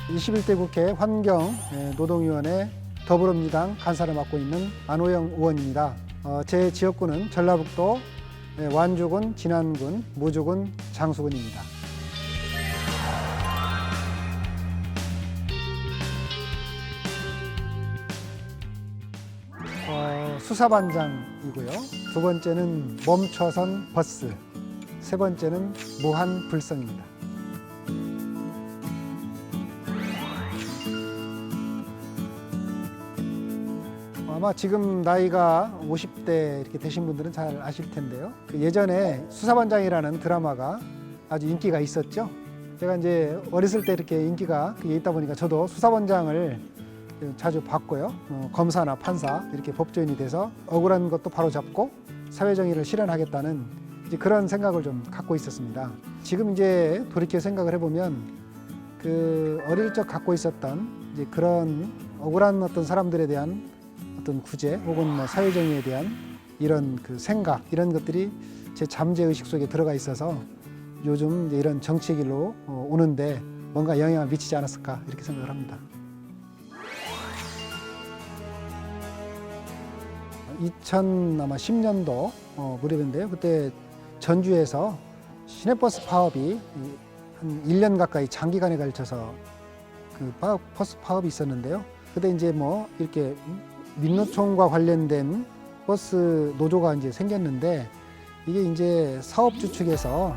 21대 국회 환경 노동위원회 더불어민주당 간사를 맡고 있는 안호영 의원입니다. 제 지역구는 전라북도 완주군, 진안군, 무주군, 장수군입니다. 수사반장이고요. 두 번째는 멈춰선 버스, 세 번째는 무한 불성입니다. 아마 지금 나이가 50대 이렇게 되신 분들은 잘 아실 텐데요. 예전에 수사반장이라는 드라마가 아주 인기가 있었죠. 제가 이제 어렸을 때 이렇게 인기가 있다 보니까 저도 수사반장을 자주 봤고요. 검사나 판사 이렇게 법조인이 돼서 억울한 것도 바로잡고 사회정의를 실현하겠다는 이제 그런 생각을 좀 갖고 있었습니다. 지금 이제 돌이켜 생각을 해보면 그 어릴 적 갖고 있었던 이제 그런 억울한 어떤 사람들에 대한 어떤 구제 혹은 뭐 사회정의에 대한 이런 그 생각 이런 것들이 제 잠재의식 속에 들어가 있어서 요즘 이제 이런 정치의 길로 오는데 뭔가 영향을 미치지 않았을까 이렇게 생각을 합니다. 2010년도 무렵인데요. 그때 전주에서 시내버스 파업이 한 1년 가까이 장기간에 걸쳐서 그 버스 파업이 있었는데요. 그때 이제 뭐 이렇게 민노총과 관련된 버스 노조가 이제 생겼는데 이게 이제 사업주 측에서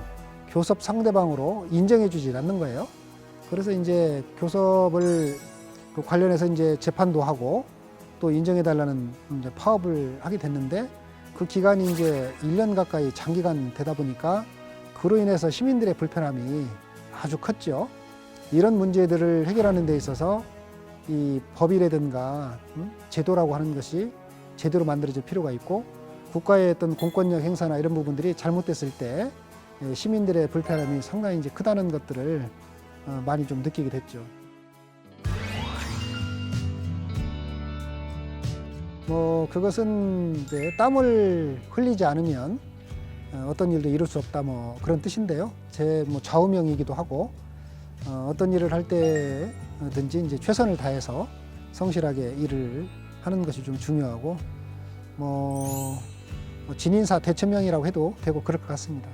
교섭 상대방으로 인정해주지 않는 거예요. 그래서 이제 교섭을 관련해서 이제 재판도 하고 또 인정해달라는 이제 파업을 하게 됐는데 그 기간이 이제 1년 가까이 장기간 되다 보니까 그로 인해서 시민들의 불편함이 아주 컸죠. 이런 문제들을 해결하는 데 있어서 이 법이라든가 제도라고 하는 것이 제대로 만들어질 필요가 있고 국가의 어떤 공권력 행사나 이런 부분들이 잘못됐을 때 시민들의 불편함이 상당히 이제 크다는 것들을 많이 좀 느끼게 됐죠. 뭐 그것은 이제 땀을 흘리지 않으면 어떤 일도 이룰 수 없다 뭐 그런 뜻인데요. 제 뭐 좌우명이기도 하고 어떤 일을 할 때든지 이제 최선을 다해서 성실하게 일을 하는 것이 좀 중요하고 뭐 진인사 대천명이라고 해도 되고 그럴 것 같습니다.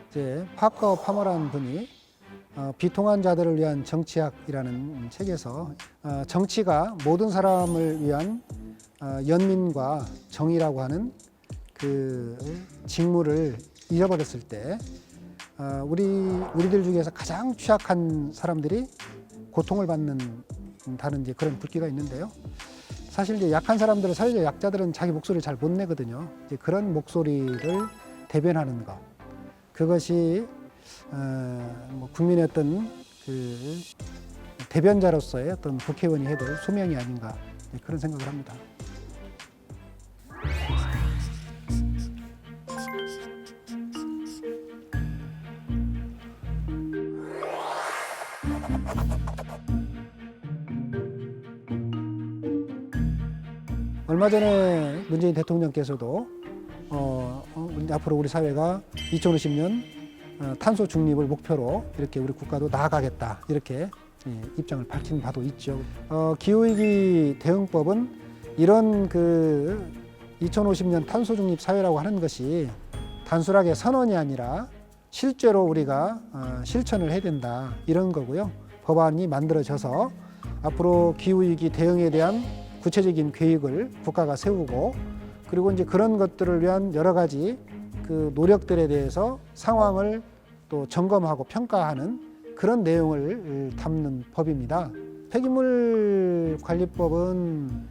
이제 파커 파머라는 분이 비통한 자들을 위한 정치학이라는 책에서 정치가 모든 사람을 위한 연민과 정의라고 하는 그 직무를 잃어버렸을 때 우리들 중에서 가장 취약한 사람들이 고통을 받는다는 이제 그런 불기가 있는데요. 사실 이제 약한 사람들은 사회적 약자들은 자기 목소리를 잘 못 내거든요. 이제 그런 목소리를 대변하는 것. 그것이 뭐 국민의 어떤 그 대변자로서의 어떤 국회의원이 해야 될 소명이 아닌가 그런 생각을 합니다. 얼마 전에 문재인 대통령께서도 앞으로 우리 사회가 2050년 탄소 중립을 목표로 이렇게 우리 국가도 나아가겠다 이렇게 입장을 밝힌 바도 있죠. 기후위기 대응법은 이런 그 2050년 탄소 중립 사회라고 하는 것이 단순하게 선언이 아니라 실제로 우리가 실천을 해야 된다 이런 거고요. 법안이 만들어져서 앞으로 기후위기 대응에 대한 구체적인 계획을 국가가 세우고 그리고 이제 그런 것들을 위한 여러 가지 그 노력들에 대해서 상황을 또 점검하고 평가하는 그런 내용을 담는 법입니다. 폐기물 관리법은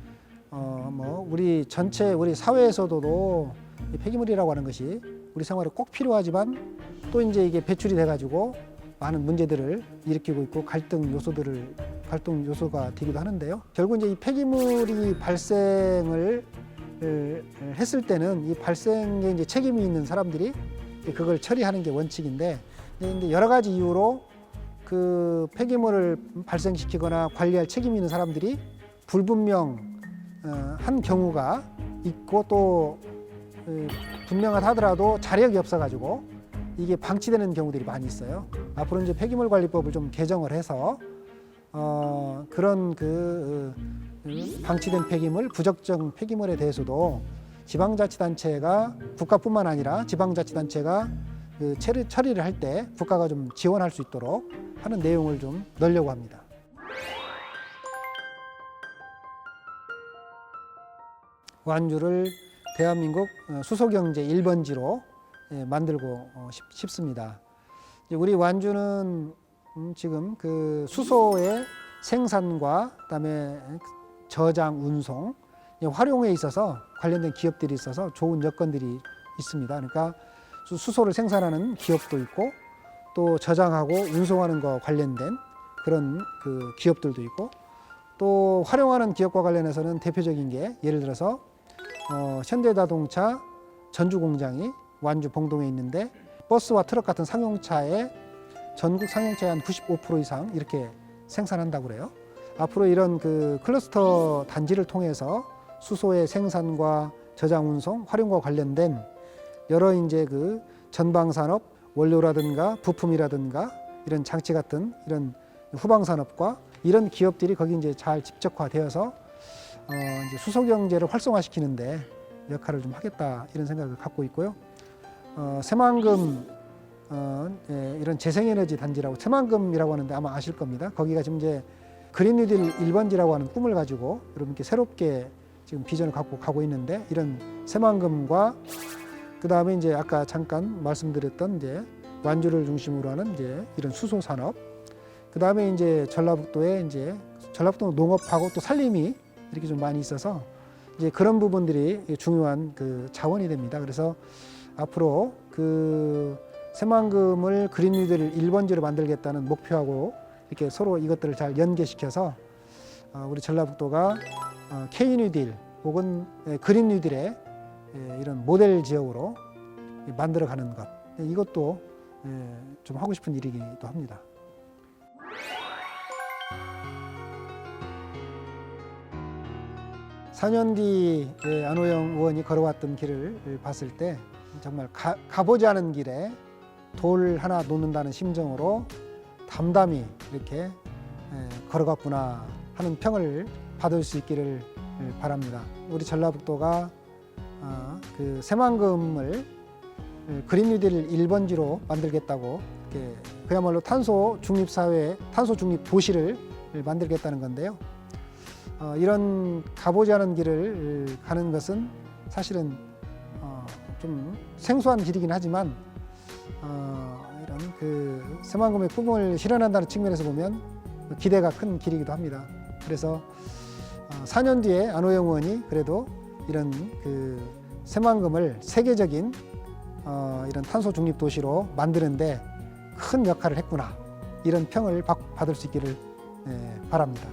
뭐 우리 전체 우리 사회에서도 이 폐기물이라고 하는 것이 우리 생활에 꼭 필요하지만 또 이제 이게 배출이 돼가지고 많은 문제들을 일으키고 있고 갈등 요소가 되기도 하는데요. 결국 이제 이 폐기물이 발생을 했을 때는 이 발생에 이제 책임이 있는 사람들이 그걸 처리하는 게 원칙인데, 근데 여러 가지 이유로 그 폐기물을 발생시키거나 관리할 책임이 있는 사람들이 불분명한 경우가 있고, 또 분명하다 하더라도 자력이 없어가지고 이게 방치되는 경우들이 많이 있어요. 앞으로 이제 폐기물 관리법을 좀 개정을 해서 그런 방치된 폐기물, 부적정 폐기물에 대해서도 지방자치단체가, 국가뿐만 아니라 지방자치단체가 그 처리를 할 때 국가가 좀 지원할 수 있도록 하는 내용을 좀 넣으려고 합니다. 완주를 대한민국 수소경제 1번지로 만들고 싶습니다. 우리 완주는 지금 그 수소의 생산과 그다음에 저장, 운송, 활용에 있어서 관련된 기업들이 있어서 좋은 여건들이 있습니다. 그러니까 수소를 생산하는 기업도 있고, 또 저장하고 운송하는 거 관련된 그런 그 기업들도 있고, 또 활용하는 기업과 관련해서는 대표적인 게, 예를 들어서 현대자동차 전주 공장이 완주 봉동에 있는데, 버스와 트럭 같은 상용차의 전국 상용차의 한 95% 이상 이렇게 생산한다고 그래요. 앞으로 이런 그 클러스터 단지를 통해서 수소의 생산과 저장, 운송, 활용과 관련된 여러 이제 그 전방 산업, 원료라든가 부품이라든가 이런 장치 같은 이런 후방 산업과 이런 기업들이 거기 이제 잘 집적화되어서 이제 수소 경제를 활성화시키는데 역할을 좀 하겠다, 이런 생각을 갖고 있고요. 새만금 이런 재생에너지 단지라고, 새만금이라고 하는데 아마 아실 겁니다. 거기가 지금 이제 그린 뉴딜 1번지라고 하는 꿈을 가지고 여러분께 새롭게 지금 비전을 갖고 가고 있는데, 이런 새만금과 그 다음에 이제 아까 잠깐 말씀드렸던 이제 완주를 중심으로 하는 이제 이런 수소 산업, 그 다음에 이제 전라북도에 이제 전라북도 농업하고 또 산림이 이렇게 좀 많이 있어서 이제 그런 부분들이 중요한 그 자원이 됩니다. 그래서 앞으로 그 새만금을 그린 뉴딜 1번지로 만들겠다는 목표하고 이렇게 서로 이것들을 잘 연계시켜서 우리 전라북도가 K 뉴딜 혹은 그린 뉴딜의 이런 모델 지역으로 만들어가는 것, 이것도 좀 하고 싶은 일이기도 합니다. (4년) 뒤에 안호영 의원이 걸어왔던 길을 봤을 때 정말 가보지 않은 길에 돌 하나 놓는다는 심정으로 담담히 이렇게 걸어갔구나 하는 평을 받을 수 있기를 바랍니다. 우리 전라북도가 그 새만금을 그린 뉴딜 1번지로 만들겠다고, 이렇게 그야말로 탄소 중립 사회, 탄소 중립 도시를 만들겠다는 건데요. 이런 가보지 않은 길을 가는 것은 사실은 좀 생소한 길이긴 하지만 이런 그 새만금의 꿈을 실현한다는 측면에서 보면 기대가 큰 길이기도 합니다. 그래서 4년 뒤에 안호영 의원이 그래도 이런 그 새만금을 세계적인 이런 탄소 중립 도시로 만드는데 큰 역할을 했구나, 이런 평을 받을 수 있기를 바랍니다.